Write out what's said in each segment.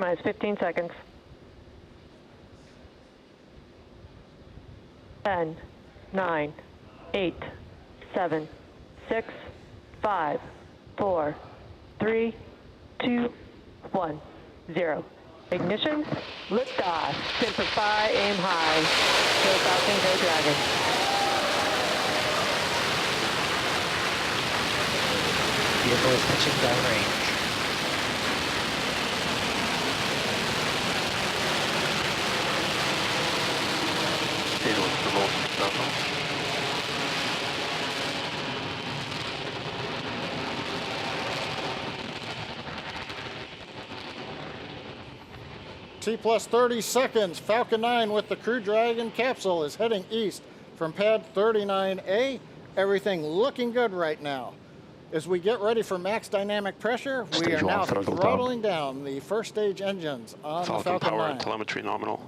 T-minus 15 seconds. 10, 9, 8, 7, 6, 5, 4, 3, 2, 1, 0. Ignition, liftoff. Semper Fi, aim high. Go Falcon, go Dragon. Vehicle is pitching downrange. Payload for Molten Tunnel. T plus 30 seconds. Falcon 9 with the Crew Dragon capsule is heading east from pad 39A. Everything looking good right now. As we get ready for max dynamic pressure, we are now throttling down the first stage engines on the Falcon power 9. and telemetry nominal.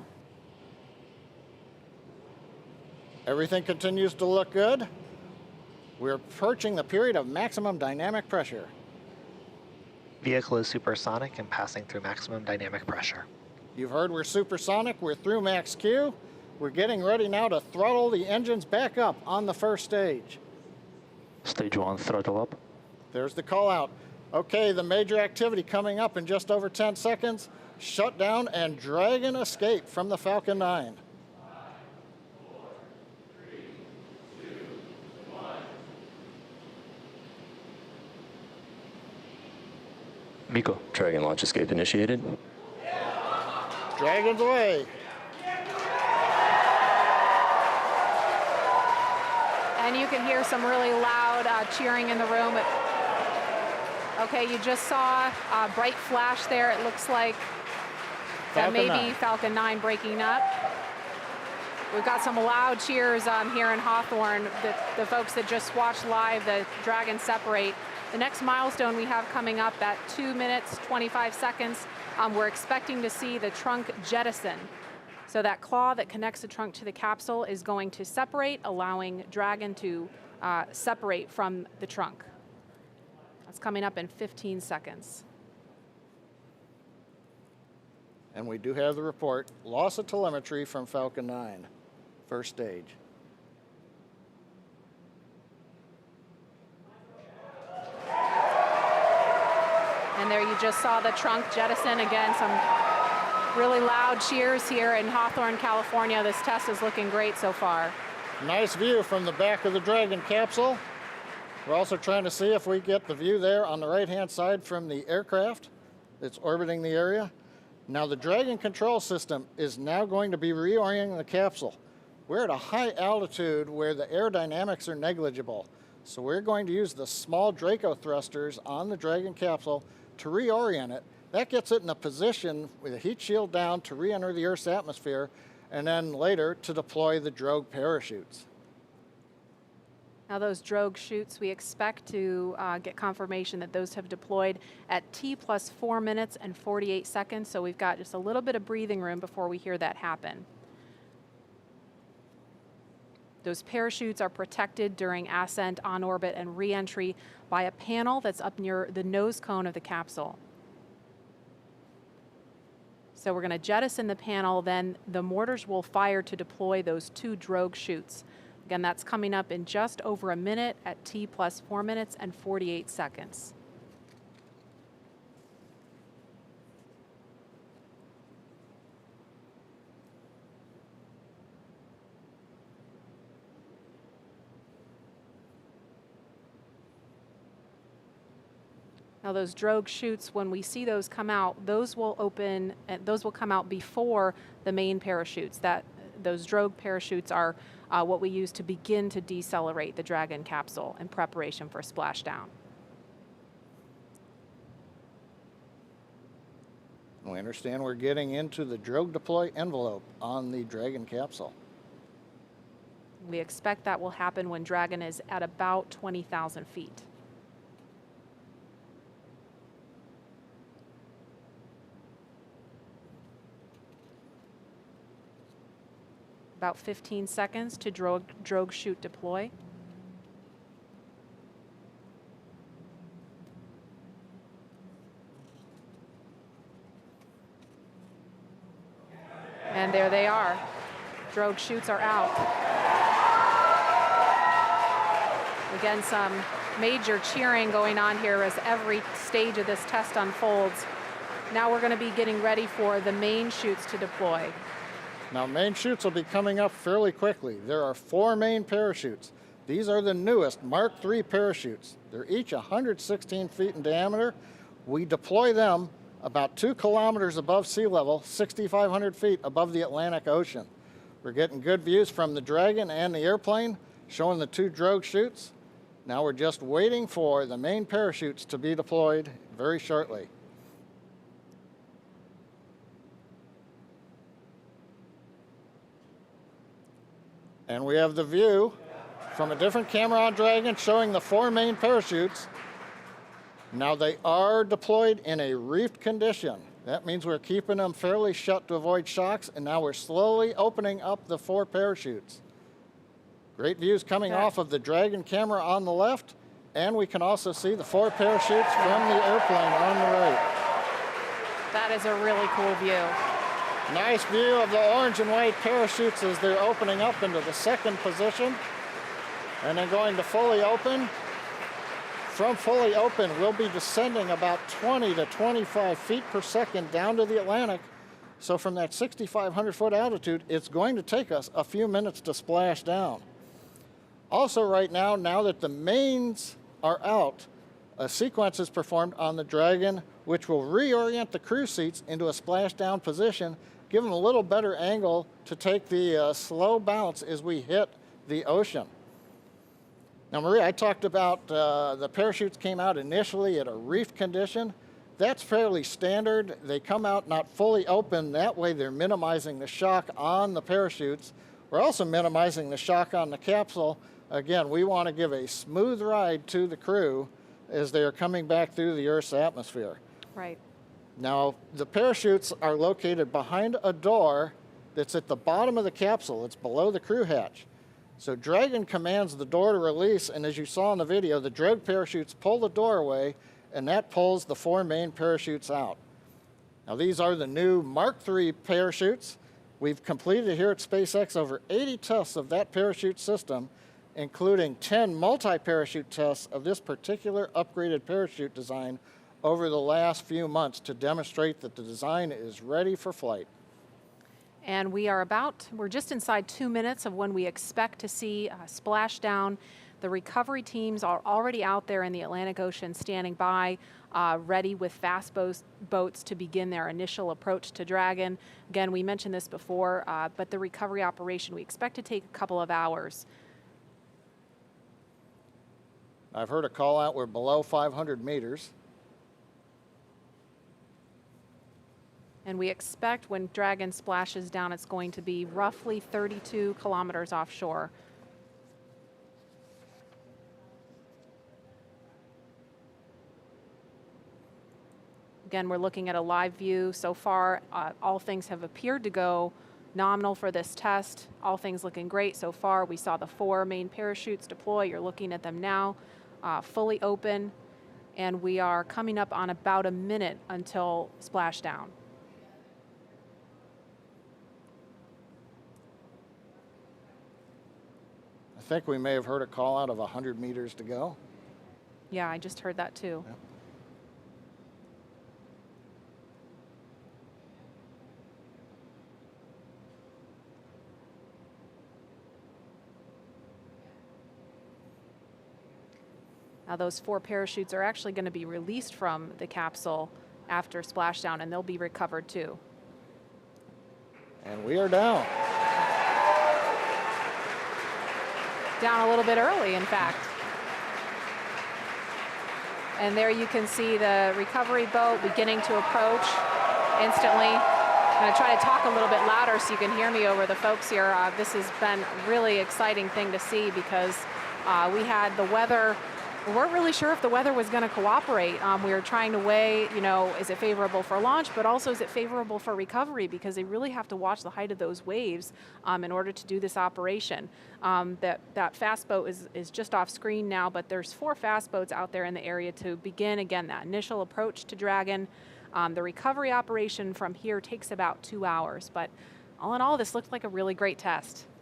Everything continues to look good. We're approaching the period of maximum dynamic pressure. Vehicle is supersonic and passing through maximum dynamic pressure. You've heard we're supersonic, we're through max Q. We're getting ready now to throttle the engines back up on the first stage. Stage 1, throttle up. There's the call out. Okay, the major activity coming up in just over 10 seconds. Shutdown and Dragon escape from the Falcon 9. Miko, Dragon launch escape initiated. Dragon's away. And you can hear some really loud cheering in the room. Okay, you just saw a bright flash there. It looks like that may be Falcon 9 breaking up. We've got some loud cheers here in Hawthorne. The folks that just watched live the Dragon separate. The next milestone we have coming up at 2 minutes, 25 seconds, we're expecting to see the trunk jettison. So that claw that connects the trunk to the capsule is going to separate, allowing Dragon to separate from the trunk. That's coming up in 15 seconds. And we do have the report. Loss of telemetry from Falcon 9, first stage. And there you just saw the trunk jettison. Again, some really loud cheers here in Hawthorne, California. This test is looking great so far. Nice view from the back of the Dragon capsule. We're also trying to see if we get the view there on the right-hand side from the aircraft that's orbiting the area. Now the Dragon control system is now going to be reorienting the capsule. We're at a high altitude where the aerodynamics are negligible. So we're going to use the small Draco thrusters on the Dragon capsule to reorient it. That gets it in a position with a heat shield down to re-enter the Earth's atmosphere, and then later to deploy the drogue parachutes. Now those drogue chutes, we expect to get confirmation that those have deployed at T plus 4 minutes and 48 seconds. So we've got just a little bit of breathing room before we hear that happen. Those parachutes are protected during ascent, on orbit, and re-entry by a panel that's up near the nose cone of the capsule. So we're going to jettison the panel, then the mortars will fire to deploy those 2 drogue chutes. Again, that's coming up in just over a minute at T plus 4 minutes and 48 seconds. Now those drogue chutes, when we see those come out, those will open, those will come out before the main parachutes. Those drogue parachutes are what we use to begin to decelerate the Dragon capsule in preparation for splashdown. We understand we're getting into the drogue deploy envelope on the Dragon capsule. We expect that will happen when Dragon is at about 20,000 feet. About 15 seconds to drogue chute deploy. And there they are. Drogue chutes are out. Again, some major cheering going on here as every stage of this test unfolds. Now we're going to be getting ready for the main chutes to deploy. Now, main chutes will be coming up fairly quickly. There are 4 main parachutes. These are the newest Mark III parachutes. They're each 116 feet in diameter. We deploy them about 2 kilometers above sea level, 6,500 feet above the Atlantic Ocean. We're getting good views from the Dragon and the airplane, showing the 2 drogue chutes. Now we're just waiting for the main parachutes to be deployed very shortly. And we have the view from a different camera on Dragon showing the 4 main parachutes. Now they are deployed in a reefed condition. That means we're keeping them fairly shut to avoid shocks, and now we're slowly opening up the 4 parachutes. Great views coming off of the Dragon camera on the left, and we can also see the 4 parachutes from the airplane on the right. That is a really cool view. Nice view of the orange and white parachutes as they're opening up into the 2nd position. And then going to fully open. From fully open, we'll be descending about 20 to 25 feet per second down to the Atlantic. So from that 6,500 foot altitude, it's going to take us a few minutes to splash down. Also right now that the mains are out, a sequence is performed on the Dragon, which will reorient the crew seats into a splashdown position, give them a little better angle to take the slow bounce as we hit the ocean. Now, Maria, I talked about the parachutes came out initially at a reef condition. That's fairly standard. They come out not fully open. That way they're minimizing the shock on the parachutes. We're also minimizing the shock on the capsule. Again, we want to give a smooth ride to the crew as they are coming back through the Earth's atmosphere. Right. Now, the parachutes are located behind a door that's at the bottom of the capsule. It's below the crew hatch. So Dragon commands the door to release, and as you saw in the video, the drogue parachutes pull the door away, and that pulls the 4 main parachutes out. Now, these are the new Mark III parachutes. We've completed here at SpaceX over 80 tests of that parachute system, including 10 multi-parachute tests of this particular upgraded parachute design over the last few months to demonstrate that the design is ready for flight. And we're just inside 2 minutes of when we expect to see splashdown. The recovery teams are already out there in the Atlantic Ocean standing by, ready with fast boats to begin their initial approach to Dragon. Again, we mentioned this before, but the recovery operation we expect to take a couple of hours. I've heard a call out, we're below 500 meters. And we expect when Dragon splashes down, it's going to be roughly 32 kilometers offshore. Again, we're looking at a live view. So far, all things have appeared to go nominal for this test. All things looking great so far. We saw the 4 main parachutes deploy. You're looking at them now, fully open. And we are coming up on about a minute until splashdown. I think we may have heard a call out of 100 meters to go. Yeah, I just heard that too. Yep. Now those 4 parachutes are actually going to be released from the capsule after splashdown, and they'll be recovered too. And we are down. Down a little bit early, in fact. And there you can see the recovery boat beginning to approach instantly. I'm going to try to talk a little bit louder so you can hear me over the folks here. This has been a really exciting thing to see because we had the weather. We weren't really sure if the weather was going to cooperate. We were trying to weigh, is it favorable for launch, but also is it favorable for recovery, because they really have to watch the height of those waves in order to do this operation. That fast boat is just off screen now, but there's 4 fast boats out there in the area to begin, again, that initial approach to Dragon. The recovery operation from here takes about 2 hours, but All in all, this looked like a really great test.